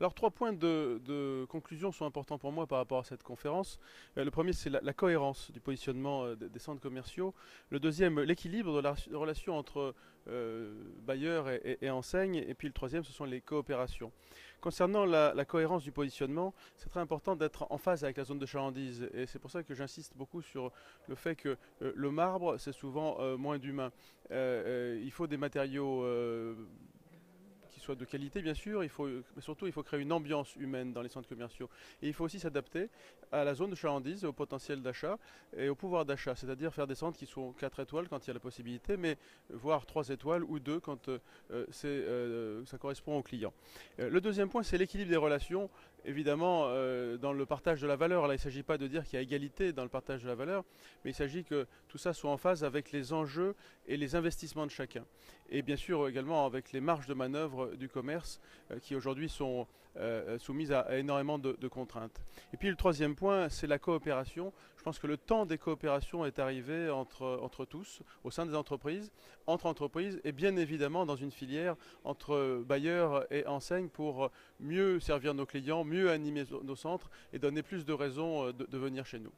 Alors, trois points de conclusion sont importants pour moi par rapport à cette conférence. Le premier, c'est la cohérence du positionnement des centres commerciaux. Le deuxième, l'équilibre de la relation entre bailleurs et enseignes. Et puis le troisième, ce sont les coopérations. Concernant la cohérence du positionnement, c'est très important d'être en phase avec la zone de chalandise. Et c'est pour ça que j'insiste beaucoup sur le fait que le marbre, c'est souvent moins d'humain. Il faut des matériaux qui soit de qualité bien sûr, mais surtout il faut créer une ambiance humaine dans les centres commerciaux. Et il faut aussi s'adapter à la zone de chalandise, au potentiel d'achat et au pouvoir d'achat, c'est-à-dire faire des centres qui sont 4 étoiles quand il y a la possibilité, mais voire 3 étoiles ou 2 quand ça correspond aux clients. Le deuxième point, c'est l'équilibre des relations. Évidemment, dans le partage de la valeur, là il ne s'agit pas de dire qu'il y a égalité dans le partage de la valeur, mais il s'agit que tout ça soit en phase avec les enjeux et les investissements de chacun. Et bien sûr également avec les marges de manœuvre du commerce qui aujourd'hui sont soumises à énormément de contraintes. Et puis le troisième point, c'est la coopération. Je pense que le temps des coopérations est arrivé entre tous, au sein des entreprises, entre entreprises et bien évidemment dans une filière entre bailleurs et enseignes pour mieux servir nos clients, mieux animer nos centres et donner plus de raisons de venir chez nous.